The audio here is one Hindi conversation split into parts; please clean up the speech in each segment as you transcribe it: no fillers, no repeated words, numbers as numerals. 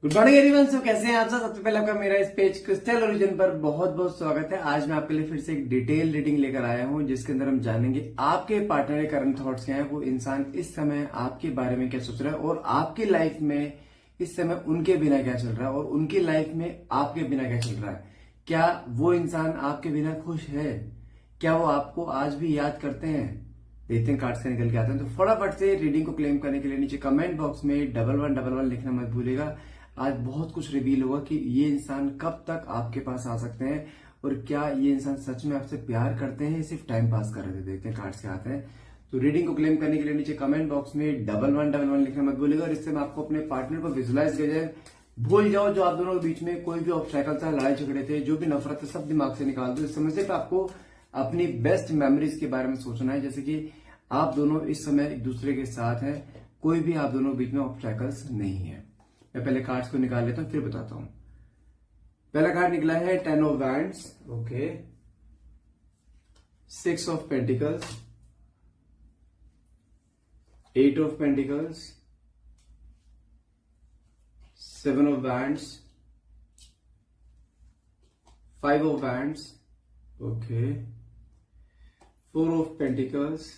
Good morning everyone. सो कैसे हैं आप सब। सबसे पहले आपका मेरा इस पेज क्रिस्टल ओरिजिन पर बहुत बहुत स्वागत है। आज मैं आपके लिए फिर से एक डिटेल रीडिंग लेकर आया हूं जिसके अंदर हम जानेंगे आपके पार्टनर के करंट थॉट्स क्या हैं, वो इंसान इस समय आपके बारे में क्या सोच रहा है और आपकी लाइफ में इस समय उनके बिना क्या चल रहा है और उनकी लाइफ में आपके बिना क्या चल रहा है। क्या वो इंसान आपके बिना खुश है? क्या वो आपको आज भी याद करते हैं? देखते हैं कार्ड्स से निकल के आते हैं। तो फटाफट से रीडिंग को क्लेम करने के लिए नीचे कमेंट बॉक्स में 1111 लिखना मत भूलिएगा। आज बहुत कुछ रिवील होगा कि ये इंसान कब तक आपके पास आ सकते हैं और क्या ये इंसान सच में आपसे प्यार करते हैं, सिर्फ टाइम पास कर रहे थे। देखते हैं कार्ड्स के आते हैं। तो रीडिंग को क्लेम करने के लिए नीचे कमेंट बॉक्स में 1111 लिखना मत भूलिएगा और इससे मैं आपको अपने पार्टनर को विजुलाइज कर जाए। भूल जाओ जो आप दोनों के बीच में कोई भी ऑब्स्टैकल था, लड़ाई झगड़े थे, जो भी नफरत है, सब दिमाग से निकाल दो। इस समय सिर्फ आपको अपनी बेस्ट मेमोरीज के बारे में सोचना है, जैसे कि आप दोनों इस समय एक दूसरे के साथ हैं, कोई भी आप दोनों के बीच में ऑब्स्टैकल्स नहीं है। मैं पहले कार्ड्स को निकाल लेता हूं फिर बताता हूं। पहला कार्ड निकला है 10 of wands, okay, 6 of pentacles, 8 of pentacles, 7 of wands, 5 of wands, okay, 4 of pentacles,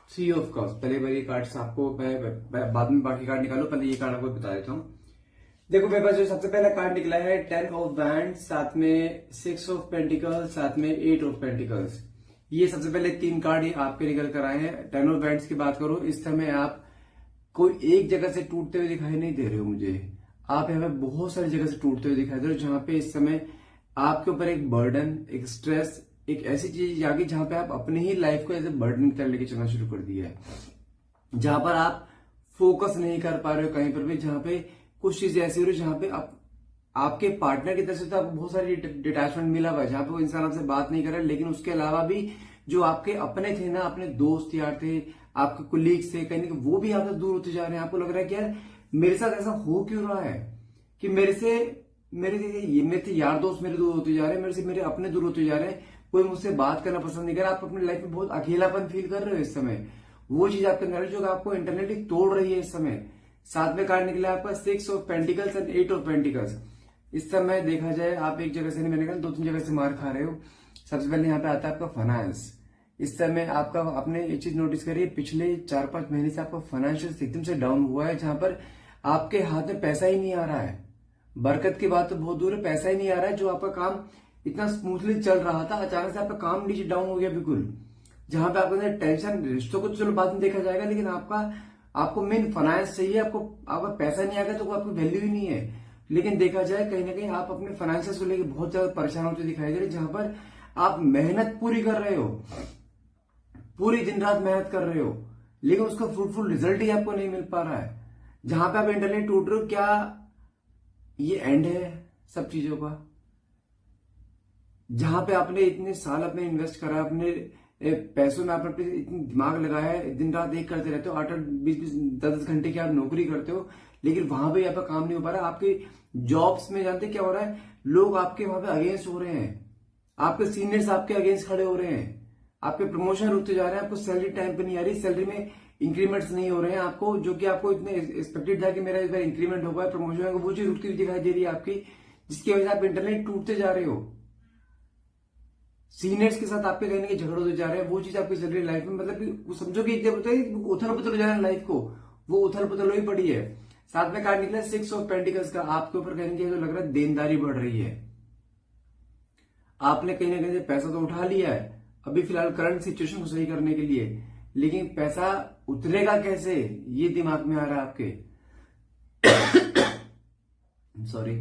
3 of cups. पहले बार ये कार्ड्स आपको बाद में बाकी कार्ड निकालो, पहले ये कार्ड आपको बता देता हूं। देखो मेरे पास जो सबसे पहला कार्ड निकला है 10 ऑफ वैंड्स, साथ में 6 ऑफ पेंटिकल्स, साथ में 8 ऑफ पेंटिकल्स। ये सबसे पहले 3 कार्ड ही आपके निकल कर आए हैं। 10 ऑफ वैंड्स की बात करो, इस समय आप कोई एक जगह से टूटते हुए दिखाई नहीं दे रहे हो मुझे। आप यहाँ पे बहुत सारी जगह से टूटते हुए दिखाई दे रहे हो, जहां पे इस समय आपके ऊपर एक बर्डन, एक स्ट्रेस, एक ऐसी चीज आ गई जहां पे आप अपनी ही लाइफ को एज ए बर्डन की तरह लेके चलना शुरू कर दिया है, जहां पर आप फोकस नहीं कर पा रहे हो कहीं पर भी, जहां पे कुछ चीजें ऐसी हो रही जहां पे आपके पार्टनर की तरफ से तो आपको बहुत सारी डिटैचमेंट मिला हुआ है, जहां पे वो इंसान आपसे बात नहीं कर रहा है, लेकिन उसके अलावा भी जो आपके अपने थे ना, अपने दोस्त यार थे, आपके कुलीग्स थे, कहीं ना कहीं वो भी आपसे दूर होते जा रहे हैं। आपको लग रहा है कि यार मेरे साथ ऐसा हो क्यों रहा है कि मेरे से यार दोस्त मेरे दूर होते जा रहे हैं, मेरे से मेरे अपने दूर होते जा रहे हैं, कोई मुझसे बात करना पसंद नहीं कर रहा। आप अपनी लाइफ में बहुत अकेलापन फील कर रहे हो इस समय, वो चीज आपके अंदर है जो आपको इंटरनेटली तोड़ रही है इस समय। साथ में कार्ड निकला आपका 6 of pentacles and 8 of pentacles. इस समय देखा जाए आप एक जगह से नहीं, मैंने कहा 2-3 जगह से मार खा रहे हो। सबसे पहले यहाँ पे आता है आपका फाइनेंस। इस समय आपका, आपने एक चीज नोटिस करी, पिछले 4-5 महीने से आपका फाइनेंशियल एकदम से डाउन हुआ है, जहां पर आपके हाथ में पैसा ही नहीं आ रहा है। बरकत की बात तो बहुत दूर है, पैसा ही नहीं आ रहा है। जो आपका काम इतना स्मूथली चल रहा था, अचानक से आपका काम नीचे डाउन हो गया बिल्कुल, जहां पे आपके अंदर टेंशन, रिश्तों को तो चलो बाद में देखा जाएगा, लेकिन आपको मेन फाइनेंस चाहिए। आपका पैसा नहीं आ गया तो आपकी वैल्यू ही नहीं है। लेकिन देखा जाए कहीं ना कहीं आप अपने फाइनेंसियल को लेकर बहुत ज्यादा परेशान होते दिखाई दे रहे, जहां पर आप मेहनत पूरी कर रहे हो, पूरी दिन रात मेहनत कर रहे हो, लेकिन उसका फ्रूटफुल रिजल्ट ही आपको नहीं मिल पा रहा है। जहां पे आप इंटरनेट टूट रहे हो, क्या ये एंड है सब चीजों का? जहां पे आपने इतने साल अपने इन्वेस्ट करा, अपने पैसों में आपने इतनी दिमाग लगाया है, दिन रात एक करते रहते हो, 8-8, 20-20, 10-10 घंटे की आप नौकरी करते हो, लेकिन वहां पे आपका काम नहीं हो पा रहा। आपके जॉब्स में जानते क्या हो रहा है, लोग आपके वहां पे अगेंस्ट हो रहे हैं, आपके सीनियर्स आपके अगेंस्ट खड़े हो रहे हैं, आपके प्रमोशन रुकते जा रहे हैं, आपको सैलरी टाइम पे नहीं आ रही, सैलरी में इंक्रीमेंट्स नहीं हो रहे हैं आपको, जो कि आपको इतने एक्सपेक्टेड था कि मेरा इस बार इंक्रीमेंट होगा, प्रमोशन होगा, वो चीज रुकती हुई दिखाई दे रही है आपकी, जिसकी वजह से आप इंटरनेट टूटते जा रहे हो। सीनियर्स के साथ आपके कहीं ना कहीं झगड़ होते जा रहे हैं, वो चीज आपकी चल रही है लाइफ में। मतलब कि समझो कि जब होता है उथल पुथल हो जा रहा है लाइफ को, वो उथल पुथल ही पड़ी है। साथ में कार्ड निकला 6 ऑफ पेंटिकल्स का। आपके ऊपर कहीं ना कहीं लग रहा है देनदारी बढ़ रही है। आपने कहीं ना कहीं से पैसा तो उठा लिया है अभी फिलहाल करंट सिचुएशन को सही करने के लिए, लेकिन पैसा उतरेगा कैसे ये दिमाग में आ रहा है आपके। सॉरी।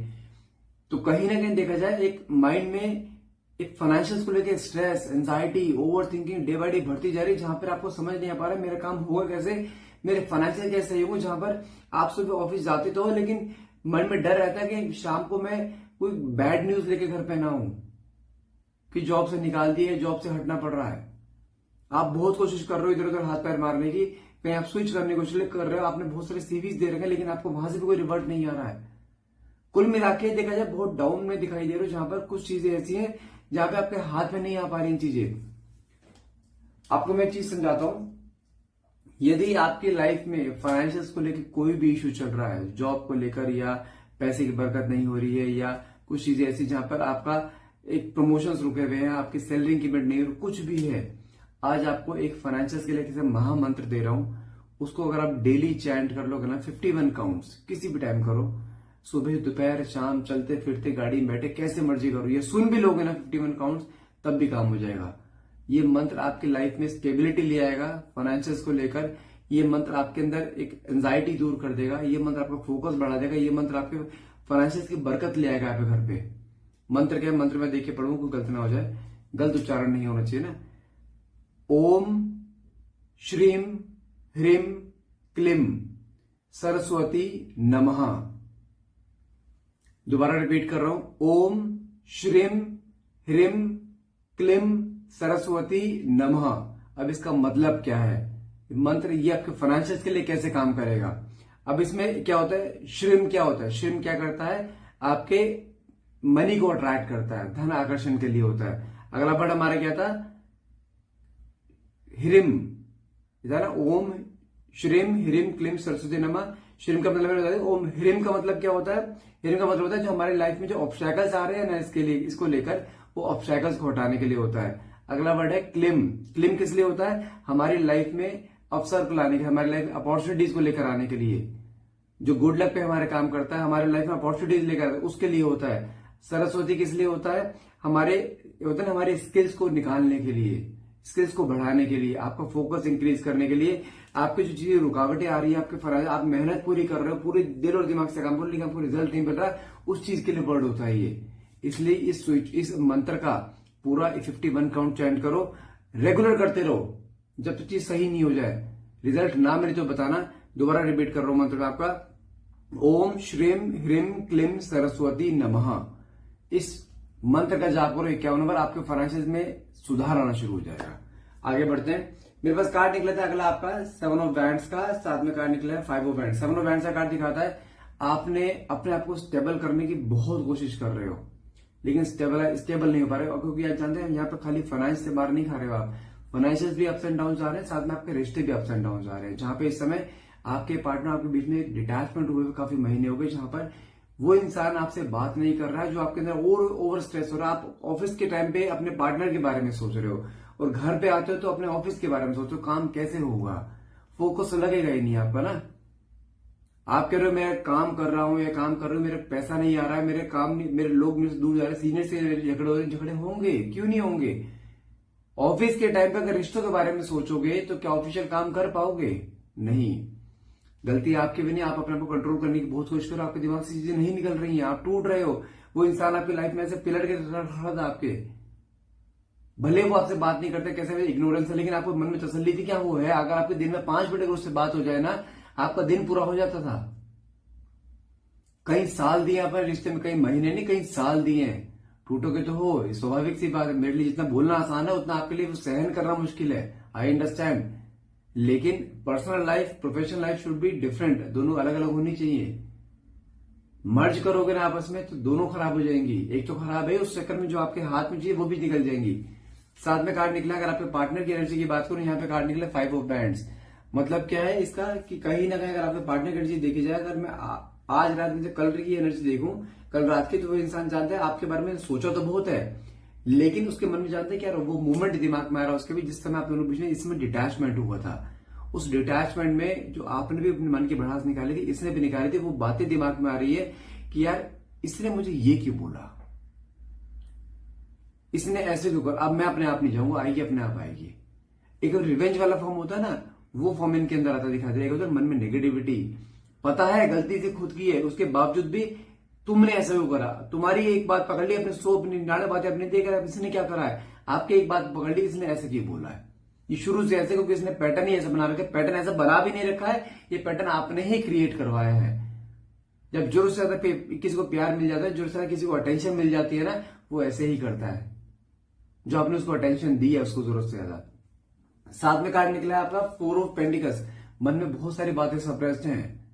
तो कहीं ना कहीं देखा जाए एक माइंड में एक फाइनेंशियल को लेकर stress, anxiety, over thinking day by day बढ़ती जा रही है, जहां पर आपको समझ नहीं आ पा रहा है मेरा काम होगा कैसे, मेरे फाइनेंशियल कैसे होगा। जहां पर आप सुबह ऑफिस जाते तो हो, लेकिन मन में डर रहता है कि शाम को मैं कोई बैड न्यूज लेके घर पे ना हूं कि जॉब से निकाल दिए, जॉब से हटना पड़ रहा है। आप बहुत कोशिश कर रहे हो इधर उधर हाथ पैर मारने की, कहीं आप स्विच करने की कोशिश कर रहे हो, आपने बहुत सारे सीवीज दे रखे हैं, लेकिन आपको वहां से भी कोई रिवर्ट नहीं आ रहा है। कुल मिला के देखा जाए बहुत डाउन में दिखाई दे रहे हो, जहां पर कुछ चीजें ऐसी हैं जहां पे आपके हाथ में नहीं आ पा रही चीजें। आपको मैं चीज समझाता हूं। यदि आपकी लाइफ में फाइनेंशियल्स को लेकर कोई भी इश्यू चल रहा है, जॉब को लेकर या पैसे की बरकत नहीं हो रही है या कुछ चीजें ऐसी जहां पर आपका एक प्रमोशंस रुके हुए हैं, आपकी सैलरी इंक्रीमेंट नहीं हो रही, कुछ भी है, आज आपको एक फाइनेंशियल्स के लिए किसी महामंत्र दे रहा हूं। उसको अगर आप डेली चैंट कर लोगे ना, 51 काउंट्स, किसी भी टाइम करो, सुबह दोपहर शाम, चलते फिरते गाड़ी में बैठे, कैसे मर्जी करो, ये सुन भी लोगे ना 51 काउंट्स, तब भी काम हो जाएगा। ये मंत्र आपकी लाइफ में स्टेबिलिटी ले आएगा फाइनेंशियल्स को लेकर। ये मंत्र आपके अंदर एक एंजाइटी दूर कर देगा। ये मंत्र आपका फोकस बढ़ा देगा। ये मंत्र आपके फाइनेंशियल्स की बरकत ले आएगा आपके घर पे। मंत्र क्या है? मंत्र में देखिए पढ़ूं, कोई गलती ना हो जाए, गलत उच्चारण नहीं होना चाहिए ना। ओम श्रीम ह्रीम क्लीम सरस्वती नमः। दोबारा रिपीट कर रहा हूं, ओम श्रीम ह्रीम क्लीम सरस्वती नमः। अब इसका मतलब क्या है? मंत्र ये आपके फाइनेंशियल्स के लिए कैसे काम करेगा? अब इसमें क्या होता है? श्रीम क्या होता है? श्रीम क्या करता है? आपके मनी को अट्रैक्ट करता है, धन आकर्षण के लिए होता है। अगला वर्ड हमारा क्या था? ह्रीम, ना ओम श्रीम ह्रीम क्लीम सरस्वती नमः। श्रीम का मतलब ओम। ह्रीम का मतलब क्या होता है? ह्रीम का मतलब होता है जो हमारी लाइफ में जो ऑब्स्टैकल्स आ रहे हैं ना, इसके लिए, इसको लेकर, वो ऑब्स्टैकल्स को हटाने के लिए होता है। अगला वर्ड है क्लिम। क्लिम किस लिए होता है? हमारी लाइफ में अवसर को लाने के, हमारी लाइफ में अपॉर्चुनिटीज को लेकर आने के लिए। जो गुड लक पे हमारे काम करता है, हमारे लाइफ में अपॉर्चुनिटीज लेकर, उसके लिए होता है। सरस्वती किस लिए होता है? हमारे होता है हमारे स्किल्स को निकालने के लिए, स्किल्स को बढ़ाने के लिए, आपका फोकस इंक्रीज करने के लिए। आपकी जो चीजें रुकावटें आ रही है, आपके फराज, आप मेहनत पूरी कर रहे हो, पूरे दिल और दिमाग से काम कर, लेकिन आपको रिजल्ट नहीं मिल रहा, उस चीज के लिए वर्ड होता है ये। इसलिए इस मंत्र का पूरा 51 काउंट चैंट करो, रेगुलर करते रहो जब तक चीज सही नहीं हो जाए। रिजल्ट ना मिले तो बताना। दोबारा रिपीट कर रहा हूं मंत्र आपका, ओम श्रीम ह्रीम क्लीम सरस्वती नमः। इस मंत्र का जाप करो 51 बार, आपके फाइनेंशियल में सुधार आना शुरू हो जाएगा। आगे बढ़ते हैं। मेरे पास कार्ड निकला था अगला आपका 7 ऑफ बैंड्स का, साथ में कार्ड निकला है 5 ऑफ बैंड्स। 7 ऑफ बैंड्स का कार्ड दिखाता है आपने अपने आप को स्टेबल करने की बहुत कोशिश कर रहे हो, लेकिन स्टेबल नहीं हो पा रहे हो, क्योंकि आप जानते हैं यहाँ पे खाली फाइनेंस से मार नहीं खा रहे हो आप, फाइनेंशियल भी अप्स एंड डाउन आ रहे हैं, साथ में आपके रिश्ते भी अप्स एंड डाउन आ रहे हैं। जहां पे इस समय आपके पार्टनर आपके बीच में एक डिटैचमेंट हुए काफी महीने हो गए, जहां पर वो इंसान आपसे बात नहीं कर रहा है, जो आपके अंदर और ओवर स्ट्रेस हो रहा है। आप ऑफिस के टाइम पे अपने पार्टनर के बारे में सोच रहे हो, और घर पे आते हो तो अपने ऑफिस के बारे में सोचो, काम कैसे होगा, फोकस लगेगा ही नहीं आपका ना। आप कह रहे हो मैं काम कर रहा हूं या काम कर रही हूं, मेरा पैसा नहीं आ रहा है, मेरे काम नहीं, मेरे लोग मेरे से दूर जा रहे हैं, सीनियर से झगड़े होंगे, क्यों नहीं होंगे? ऑफिस के टाइम पे अगर रिश्तों के बारे में सोचोगे तो क्या ऑफिशियल काम कर पाओगे? नहीं। गलती आपकी भी नहीं, आप अपने को कंट्रोल करने की बहुत कोशिश करो, आपके दिमाग से चीजें नहीं निकल रही हैं, आप टूट रहे हो। वो इंसान आपकी लाइफ में ऐसे पिलर के खड़ा था आपके, भले वो आपसे बात नहीं करते, कैसे इग्नोरेंस है, लेकिन आपको मन में तसल्ली थी क्या वो है। अगर आपके दिन में 5 मिनट अगर उससे बात हो जाए ना, आपका दिन पूरा हो जाता था। कई साल दिए अपने रिश्ते में, कई महीने नहीं, कई साल दिए हैं। टूटोगे तो हो, स्वाभाविक सी बात है। मेरे लिए जितना बोलना आसान है उतना आपके लिए सहन करना मुश्किल है, आई अंडरस्टैंड। लेकिन personal life, professional life should be different, दोनों अलग अलग होनी चाहिए। मर्ज करोगे ना आपस में तो दोनों खराब हो जाएंगी। एक तो खराब है, उस चक्कर में जो आपके हाथ में चाहिए वो भी निकल जाएंगी। साथ में कार्ड निकला, अगर आपके पार्टनर की एनर्जी की बात करूं, यहाँ पे कार्ड निकला 5 ऑफ बैंड्स। मतलब क्या है इसका कि कहीं ना कहीं अगर आपके पार्टनर की एनर्जी देखी जाए, अगर मैं आज रात में कल की एनर्जी देखूं, कल रात की, तो वो इंसान जानता है आपके बारे में सोचा तो बहुत है, लेकिन उसके मन में जानते हैं कि यार वो मूवमेंट दिमाग में आ रहा है उसके भी, जिस समय आप दोनों बीच में इसमें डिटैचमेंट हुआ था, उस डिटैचमेंट में जो आपने भी अपने मन की भड़ास निकाली थी, इसने भी निकाली थी, वो बातें दिमाग में आ रही है कि यार इसने मुझे ये क्यों बोला, इसने ऐसे क्यों कर। अब मैं अपने आप नहीं जाऊंगा, आएगी अपने आप आएगी। एक रिवेंज वाला फॉर्म होता है ना, वो फॉर्म इनके अंदर आता दिखाई दे रहा है। मन में नेगेटिविटी, पता है गलती से खुद की है, उसके बावजूद भी तुमने ऐसा क्यों करा, तुम्हारी एक बात पकड़ ली, अपने 199 बातें अपने देख रहा है, इसने क्या करा है, आपके एक बात पकड़ ली, इसने ऐसे क्यों बोला है। ये शुरू से ऐसे, क्योंकि इसने पैटर्न ही ऐसा बना रखा है, पैटर्न ऐसा बना भी नहीं रखा है, ये पैटर्न आपने ही क्रिएट करवाया है। जब जरूरत से ज्यादा किसी को प्यार मिल जाता है, जरूरत से ज्यादा किसी को अटेंशन मिल जाती है ना, वो ऐसे ही करता है, जो आपने उसको अटेंशन दी है उसको जरूरत से ज्यादा। साथ में कार्ड निकला है आपका 4 ऑफ पेंटिकल्स। मन में बहुत सारी बातें सप्रेस्ड हैं,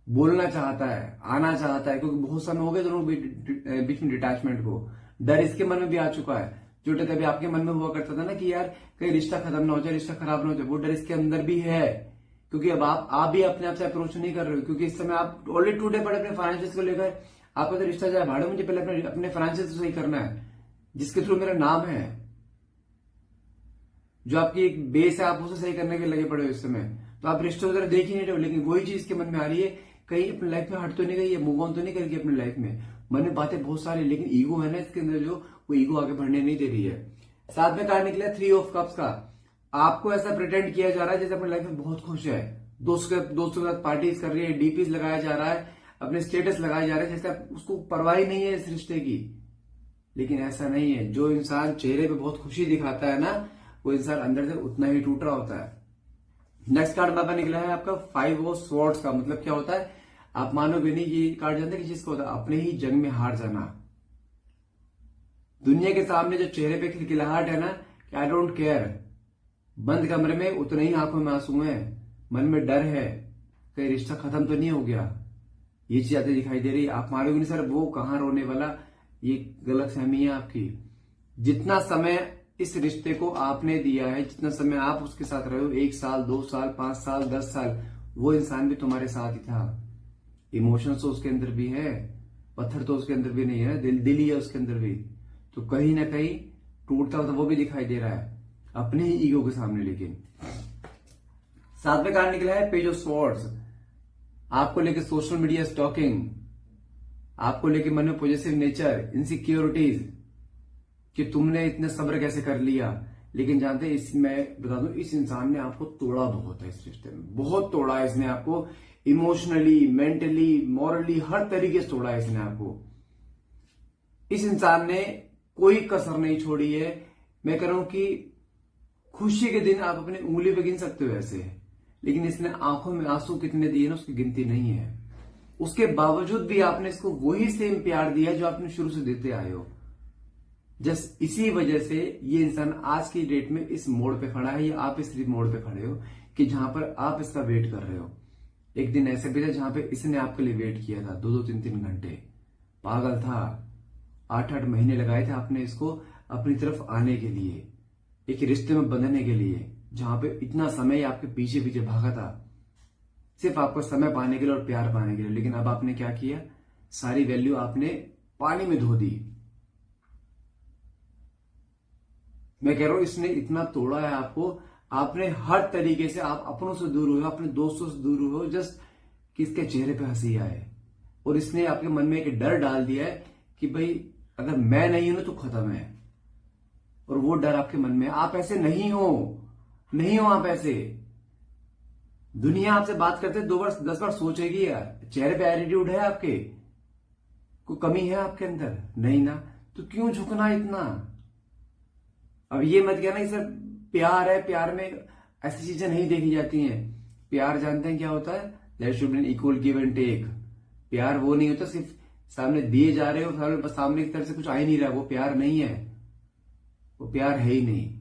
बोलना चाहता है, आना चाहता है, क्योंकि बहुत समय हो गए दोनों बीच में डिटैचमेंट को। डर इसके मन में भी आ चुका है, जो डर कभी आपके मन में हुआ करता था ना कि यार कहीं रिश्ता खत्म ना हो जाए, रिश्ता खराब ना हो जाए, वो डर इसके अंदर भी है। क्योंकि अब आप भी अपने आप से अप्रोच नहीं कर रहे हो, क्योंकि इस समय आप ऑलरेडी टूटे पड़े अपने फाइनेंशियल को लेकर। आपका तो रिश्ता जाए भाड़े, मुझे पहले अपने फाइनेंशियल सही करना है, जिसके थ्रू मेरा नाम है, जो आपकी एक बेस है, आप उसे सही करने के लगे पड़े हो इस समय। तो आप रिश्ते वगैरह देख ही नहीं रहे हो, लेकिन वही चीज के मन में आ रही है, कहीं अपनी लाइफ में हट तो नहीं गई है, मूव ऑन तो नहीं करेगी अपनी लाइफ में। मन में बातें बहुत सारी, लेकिन ईगो है ना इसके अंदर, जो वो ईगो आगे बढ़ने नहीं दे रही है। साथ में कार्ड निकला 3 ऑफ कप्स का। आपको ऐसा प्रिटेंड किया जा रहा है जैसे अपनी लाइफ में बहुत खुश है, दोस्तों के साथ पार्टीज कर रही है, डीपीज लगाया जा रहा है, अपने स्टेटस लगाए जा रहे हैं, जैसे उसको परवाह ही नहीं है इस रिश्ते की। लेकिन ऐसा नहीं है। जो इंसान चेहरे पे बहुत खुशी दिखाता है ना, वो इंसान अंदर से उतना ही टूट रहा होता है। नेक्स्ट कार्ड बाबा निकला है आपका 5 ऑफ स्वॉर्ड्स का। मतलब क्या होता है, आप मानोगे नहीं, ये कार्ड जानते हैं कि चीज को होता है, अपने ही जंग में हार जाना। दुनिया के सामने जो चेहरे पे खिलखिलाहट है ना, कि आई डोंट केयर, बंद कमरे में उतने ही आंखों में आंसू है, मन में डर है, कहीं रिश्ता खत्म तो नहीं हो गया, ये चीज आती दिखाई दे रही। आप मानोगे नहीं सर वो कहां रोने वाला, ये गलत फहमी है आपकी। जितना समय इस रिश्ते को आपने दिया है, जितना समय आप उसके साथ रहे हो, 1 साल 2 साल 5 साल 10 साल, वो इंसान भी तुम्हारे साथ ही था। इमोशंस तो उसके अंदर भी है, पत्थर तो उसके अंदर भी नहीं है, दिल ही है उसके अंदर भी। तो कहीं ना कहीं टूटता हुआ वो भी दिखाई दे रहा है अपने ही ईगो के सामने। लेकिन साथ में कार्ड निकला है पेज ऑफ स्वॉर्ड्स। आपको लेके सोशल मीडिया स्टॉकिंग, आपको लेके मन में पॉजिटिव नेचर, इनसिक्योरिटीज, कि तुमने इतना सब्र कैसे कर लिया। लेकिन जानते हैं, मैं बता दूं, इस इंसान ने आपको तोड़ा बहुत है, इस रिश्ते में बहुत तोड़ा है इसने आपको, इमोशनली, मेंटली, मॉरली, हर तरीके से तोड़ा है इसने आपको। इस इंसान ने कोई कसर नहीं छोड़ी है। मैं कह रहा हूं कि खुशी के दिन आप अपनी उंगली पे गिन सकते हो ऐसे, लेकिन इसने आंखों में आंसू कितने दिए ना, उसकी गिनती नहीं है। उसके बावजूद भी आपने इसको वही सेम प्यार दिया जो आपने शुरू से देते आए हो। जस्ट इसी वजह से ये इंसान आज की डेट में इस मोड़ पे खड़ा है, या आप इस मोड़ पे खड़े हो कि जहां पर आप इसका वेट कर रहे हो। एक दिन ऐसे भी था जहां पे इसने आपके लिए वेट किया था 2-2 3-3 घंटे, पागल था। 8-8 महीने लगाए थे आपने इसको अपनी तरफ आने के लिए, एक रिश्ते में बंधने के लिए, जहां पे इतना समय आपके पीछे पीछे भागा था, सिर्फ आपको समय पाने के लिए और प्यार पाने के लिए। लेकिन अब आपने क्या किया, सारी वैल्यू आपने पानी में धो दी। मैं कह रहा हूं इसने इतना तोड़ा है आपको, आपने हर तरीके से, आप अपनों से दूर हुए, अपने दोस्तों से दूर हुए, जस्ट किसके चेहरे पे हंसी आए। और इसने आपके मन में एक डर डाल दिया है कि भाई अगर मैं नहीं हूं तो खत्म है। और वो डर आपके मन में, आप ऐसे नहीं हो, नहीं हो आप ऐसे। दुनिया आपसे बात करते 2 बार 10 बार सोचेगी यार, चेहरे पे एटीट्यूड है आपके, कोई कमी है आपके अंदर, नहीं ना, तो क्यों झुकना इतना। अब ये मत कहना कि सर प्यार है, प्यार में ऐसी चीजें नहीं देखी जाती हैं। प्यार जानते हैं क्या होता है, there should be equal give and take. प्यार वो नहीं होता सिर्फ सामने दिए जा रहे हो, सामने की तरफ से कुछ आ ही नहीं रहा, वो प्यार नहीं है, वो प्यार है ही नहीं।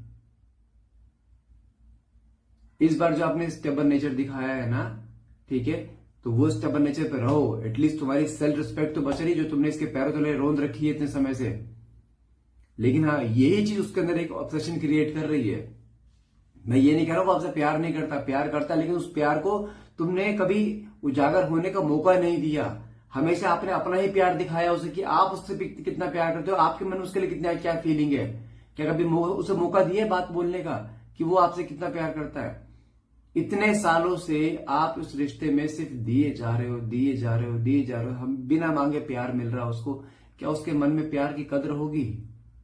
इस बार जो आपने स्टेबल नेचर दिखाया है ना, ठीक है, तो वो स्टेबल नेचर पे रहो। एटलीस्ट तुम्हारी सेल्फ रिस्पेक्ट तो बच रही, जो तुमने इसके पैरों तले रोंद रखी है इतने समय से। लेकिन हाँ, यही चीज उसके अंदर एक ऑब्सेशन क्रिएट कर रही है। मैं ये नहीं कह रहा हूं वो आपसे प्यार नहीं करता, प्यार करता, लेकिन उस प्यार को तुमने कभी उजागर होने का मौका नहीं दिया। हमेशा आपने अपना ही प्यार दिखाया उसे, कि आप उससे कितना प्यार करते हो, आपके मन में उसके लिए कितना क्या फीलिंग है। क्या कभी उसे मौका दिया बात बोलने का कि वो आपसे कितना प्यार करता है। इतने सालों से आप उस रिश्ते में सिर्फ दिए जा रहे हो, दिए जा रहे हो, दिए जा रहे हो, हम बिना मांगे प्यार मिल रहा है उसको। क्या उसके मन में प्यार की कदर होगी?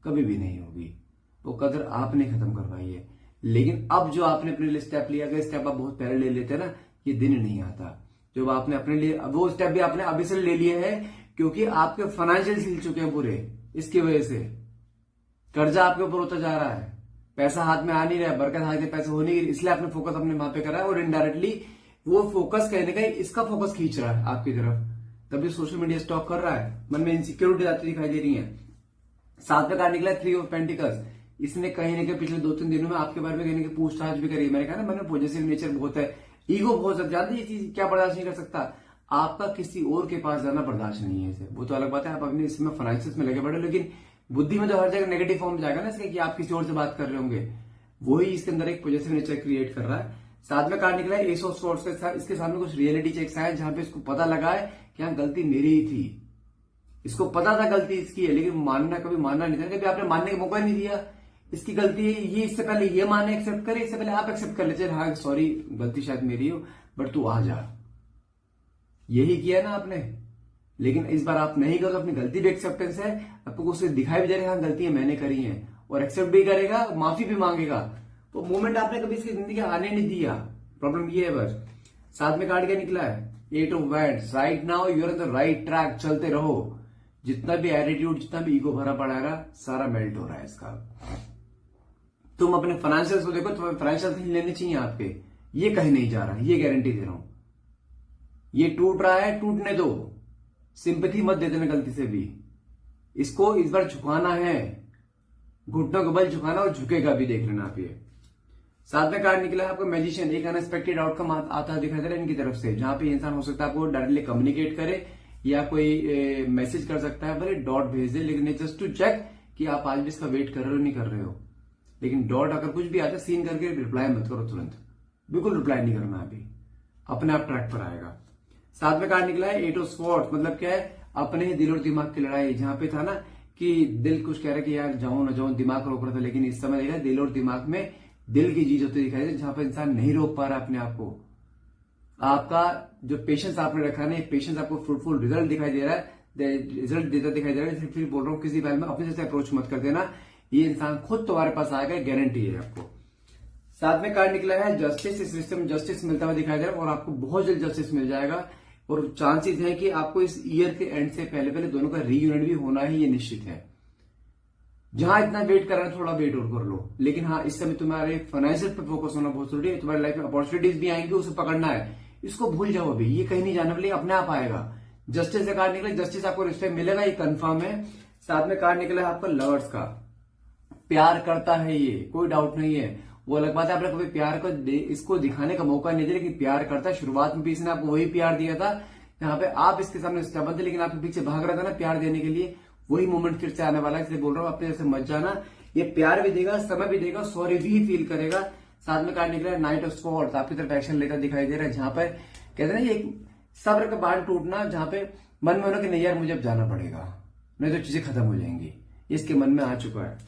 कभी भी नहीं होगी। वो कदर आपने खत्म करवाई है। लेकिन अब जो आपने अपने लिए स्टेप लिया, अगर स्टेप आप बहुत पहले ले लेते ना, ये दिन नहीं आता। जो आपने अपने लिए, वो स्टेप भी आपने अभी से ले लिए है, क्योंकि आपके फाइनेंशियल हिल चुके हैं पूरे। इसकी वजह से कर्जा आपके ऊपर होता जा रहा है, पैसा हाथ में आ नहीं रहा है, बरकत हाथ में पैसा हो नहीं, इसलिए आपने फोकस अपने वहां पे करा है। और इनडायरेक्टली वो फोकस कहीं ना कहीं इसका फोकस खींच रहा है आपकी तरफ, तभी सोशल मीडिया स्टॉक कर रहा है। मन में इनसिक्योरिटी आती दिखाई दे रही है। साथ में कार्ड निकला 3 ऑफ पेंटिकल्स। इसने कहीं ना कहीं पिछले 2-3 दिनों में आपके बारे में कहीं ना कहीं पूछताछ भी करी। मैंने कहा ना, मन में पॉजिटिव नेचर बहुत है, ईगो बहुत ज्यादा, जानते ये चीज क्या बर्दाश्त नहीं कर सकता। आपका किसी और के पास जाना बर्दाश्त नहीं है इसे, वो तो अलग बात है, आप अपने इसमें फाइनेंसिस में लगे पड़े, लेकिन बुद्धि में तो हर जगह नेगेटिव फॉर्म जाएगा ना इसके, कि आप किसी और से बात कर रहे होंगे। वही इसके अंदर एक पॉजिटिव नेचर क्रिएट कर रहा है। साथ में कार्ड निकला है एस ऑफ स्वॉर्ड्स के साथ। इसके सामने कुछ रियलिटी चेक्स आए जहां पे इसको पता लगा है कि हाँ गलती मेरी ही थी। इसको पता था गलती इसकी है, लेकिन कभी मानना नहीं था, कभी आपने मानने का मौका नहीं दिया। इसकी गलती है ये, इससे पहले ये माने एक्सेप्ट करे, इससे पहले आप एक्सेप्ट कर लेते, हाँ सॉरी गलती शायद मेरी हो बट तू आ जा। यही किया ना आपने, लेकिन इस बार आप नहीं करो। अपनी गलती भी एक्सेप्टेंस है, आपको उसे दिखाई भी दे रहा है गलतियां मैंने करी हैं, और एक्सेप्ट भी करेगा, माफी भी मांगेगा। तो मोमेंट आपने कभी इसकी जिंदगी आने नहीं दिया, प्रॉब्लम ये है बस। साथ में कार्ड क्या निकला है, 8 of wands. Right now you are on the right track, चलते रहो। जितना भी एटीट्यूड, जितना भी ईगो भरा पड़ा है सारा मेल्ट हो रहा है इसका। तुम अपने फाइनेंशियल को देखो, तुम्हें फाइनेंशियल ही लेने चाहिए आपके, ये कहीं नहीं जा रहा, ये गारंटी दे रहा हूं। ये टूट रहा है, टूटने दो, सिंपैथी मत दे देना गलती से भी। इसको इस बार झुकाना है, घुटनों के बल झुकाना, और झुकेगा भी, देख लेना आप ये। साथ में कार्ड निकला है आपको मैजिशियन। एक अनएक्सपेक्टेड आउटकम आता दिखाई दे रहा है इनकी तरफ से, जहां पे इंसान हो सकता है आपको डायरेक्टली कम्युनिकेट करे या कोई मैसेज कर सकता है, भले डॉट भेज दे, लेकिन जस्ट टू चेक कि आप आज भी इसका वेट कर रहे हो नहीं कर रहे हो। लेकिन डॉट अगर कुछ भी आता है सीन करके रिप्लाई मत करो तुरंत, बिल्कुल रिप्लाई नहीं करना, अभी अपने आप ट्रैक पर आएगा। साथ में कार्ड निकला है 8 ऑफ स्वॉर्ड्स। मतलब क्या है, अपने ही दिल और दिमाग की लड़ाई। जहां पे था ना कि दिल कुछ कह रहा है कि यार जाऊं ना जाऊं, दिमाग रोक रहा था, लेकिन इस समय देखा दिल और दिमाग में दिल की जीत होती दिखाई दे, जहां पर इंसान नहीं रोक पा रहा अपने आप को। आपका जो पेशेंस आपने रखा ना, पेशेंस आपको फ्रूटफुल रिजल्ट दिखाई दे रहा है, रिजल्ट देता दिखाई दे रहा है। फिर बोल रहा हूँ किसी बारे में अपने से अप्रोच मत कर देना, ये इंसान खुद तुम्हारे पास आएगा, गारंटी है आपको। साथ में कार्ड निकला है जस्टिस। इस रिश्ते में जस्टिस मिलता हुआ दिखाई दे रहा है, और आपको बहुत जल्द जस्टिस मिल जाएगा। और चांसेस है कि आपको इस ईयर के एंड से पहले दोनों का रीयूनियन भी होना ही, ये निश्चित है। जहां इतना वेट कर रहे हैं, थोड़ा वेट और कर लो। लेकिन हाँ, इस समय तुम्हारे फाइनेंशियल पे फोकस होना बहुत जरूरी है। तुम्हारी लाइफ में अपॉर्चुनिटीज भी आएंगी, उसे पकड़ना है। इसको भूल जाओ अभी, ये कहीं नहीं जाने वाली, अपने आप आएगा। जस्टिस से कार्ड निकला, जस्टिस आपको रिश्ते मिलेगा, ये कंफर्म है। साथ में कार्ड निकला है आपका लवर्स का। प्यार करता है ये, कोई डाउट नहीं है। वो अलग बात है आपने कभी प्यार को इसको दिखाने का मौका नहीं दिया, लेकिन प्यार करता है। शुरुआत में भी इसने आपको वही प्यार दिया था, जहां पे आप इसके सामने स्टेबल थे, लेकिन आपके पीछे भाग रहा था ना प्यार देने के लिए। वही मोमेंट फिर से आने वाला है, इसलिए बोल रहा हूँ अपने जैसे मत जाना। ये प्यार भी देगा, समय भी देगा, सॉरी भी फील करेगा। साथ में कार्ड निकला है नाइट ऑफ स्वॉर्ड्स। आपकी तरफ एक्शन लेता दिखाई दे रहा है, जहां पर कहते हैं ना ये सब्र का बांध टूटना, जहां पे मन में होना कि नहीं यार मुझे अब जाना पड़ेगा, नहीं तो चीजें खत्म हो जाएंगी, इसके मन में आ चुका है।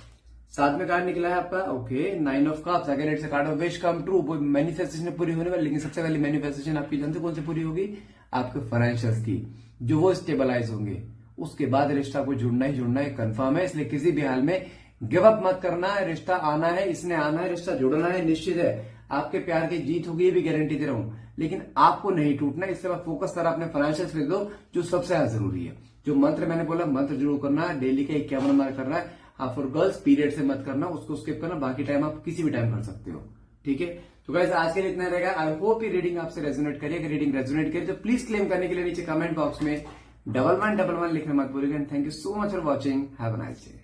साथ में कार्ड निकला है आपका okay 9 of cups. Again it's a card of wish come true. Manifestation पूरी होने वाली, लेकिन सबसे पहले मैनिफेस्टेशन आपकी जानते कौन से पूरी होगी, आपके फाइनेंशियल्स की, जो वो स्टेबलाइज होंगे। उसके बाद रिश्ता को जुड़ना ही जुड़ना है, कंफर्म है। इसलिए किसी भी हाल में गिव अप मत करना है, रिश्ता आना है, इसने आना है, रिश्ता जुड़ना है, निश्चित है। आपके प्यार की जीत होगी, ये भी गारंटी दे रहा हूं, लेकिन आपको नहीं टूटना। इससे बाद फोकस करा अपने फाइनेंशियल पे दो, जो सबसे ज्यादा जरूरी है। जो मंत्र मैंने बोला, मंत्र जरूर करना है, डेली का 51 बार करना है। आप फॉर गर्ल्स पीरियड से मत करना, उसको स्किप करना, बाकी टाइम आप किसी भी टाइम कर सकते हो, ठीक है। तो गाइस आज के लिए इतना रहेगा। आई होप ये रीडिंग आपसे रेजोनेट करिए। अगर रीडिंग रेजोनेट करे तो प्लीज क्लेम करने के लिए नीचे कमेंट बॉक्स में 1111 लिखना मत भूलिएगा। Thank you so much for watching, have a nice day.